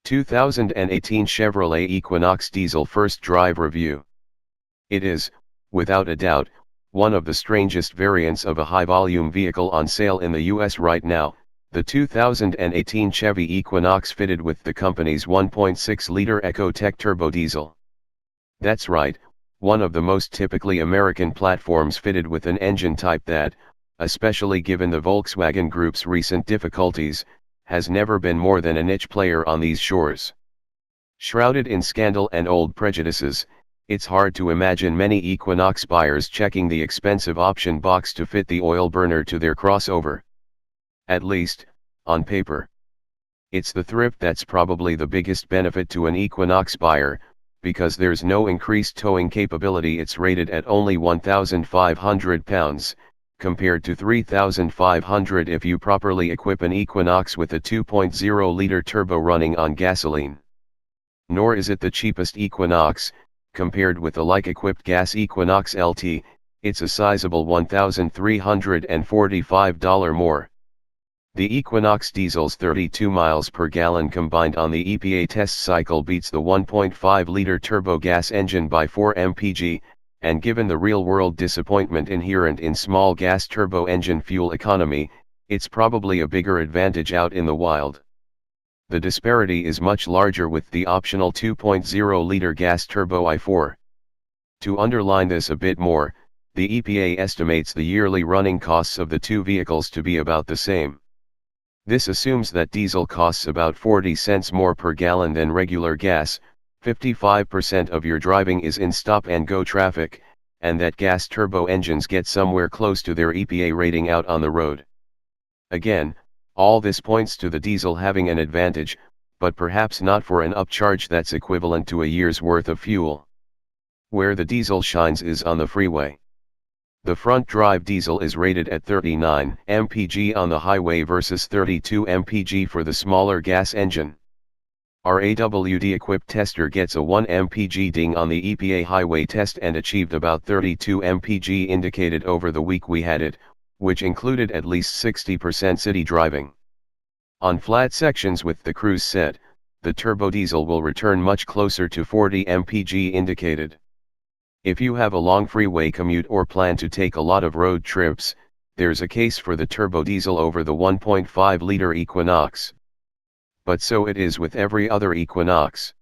2018 Chevrolet Equinox Diesel First Drive Review. It is, without a doubt, one of the strangest variants of a high-volume vehicle on sale in the US right now, the 2018 Chevy Equinox fitted with the company's 1.6-liter EcoTec turbodiesel. That's right, one of the most typically American platforms fitted with an engine type that, especially given the Volkswagen Group's recent difficulties, has never been more than a niche player on these shores. Shrouded in scandal and old prejudices, it's hard to imagine many Equinox buyers checking the expensive option box to fit the oil burner to their crossover. At least, on paper. It's the thrift that's probably the biggest benefit to an Equinox buyer, because there's no increased towing capability. It's rated at only 1,500 pounds, compared to 3,500 if you properly equip an Equinox with a 2.0-liter turbo running on gasoline. Nor is it the cheapest Equinox, compared with the like-equipped gas Equinox LT, it's a sizable $1,345 more. The Equinox diesel's 32 miles per gallon combined on the EPA test cycle beats the 1.5-liter turbo gas engine by 4 mpg, and given the real-world disappointment inherent in small gas turbo engine fuel economy, it's probably a bigger advantage out in the wild. The disparity is much larger with the optional 2.0-liter gas turbo i4. To underline this a bit more, the EPA estimates the yearly running costs of the two vehicles to be about the same. This assumes that diesel costs about 40 cents more per gallon than regular gas, 55% of your driving is in stop-and-go traffic, and that gas turbo engines get somewhere close to their EPA rating out on the road. Again, all this points to the diesel having an advantage, but perhaps not for an upcharge that's equivalent to a year's worth of fuel. Where the diesel shines is on the freeway. The front-drive diesel is rated at 39 mpg on the highway versus 32 mpg for the smaller gas engine. Our AWD-equipped tester gets a 1 mpg ding on the EPA highway test and achieved about 32 mpg indicated over the week we had it, which included at least 60% city driving. On flat sections with the cruise set, the turbodiesel will return much closer to 40 mpg indicated. If you have a long freeway commute or plan to take a lot of road trips, there's a case for the turbodiesel over the 1.5-liter Equinox. But so it is with every other Equinox.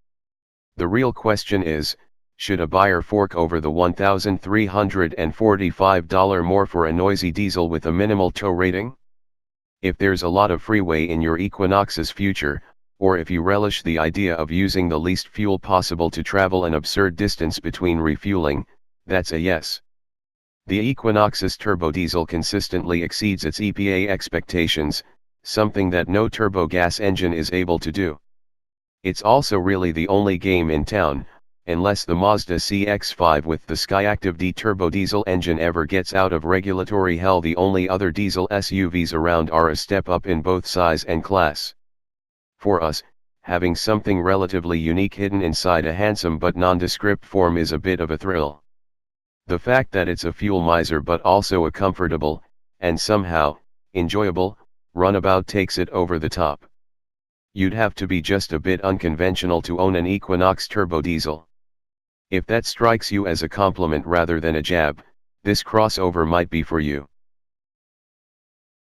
The real question is, should a buyer fork over the $1,345 more for a noisy diesel with a minimal tow rating? If there's a lot of freeway in your Equinox's future, or if you relish the idea of using the least fuel possible to travel an absurd distance between refueling, that's a yes. The Equinox's turbodiesel consistently exceeds its EPA expectations, something that no turbo gas engine is able to do. It's also really the only game in town, unless the Mazda CX-5 with the Skyactiv D turbodiesel engine ever gets out of regulatory hell. The only other diesel SUVs around are a step up in both size and class. For us, having something relatively unique hidden inside a handsome but nondescript form is a bit of a thrill. The fact that it's a fuel miser but also a comfortable, and somehow, enjoyable, runabout takes it over the top. You'd have to be just a bit unconventional to own an Equinox turbodiesel. If that strikes you as a compliment rather than a jab, this crossover might be for you.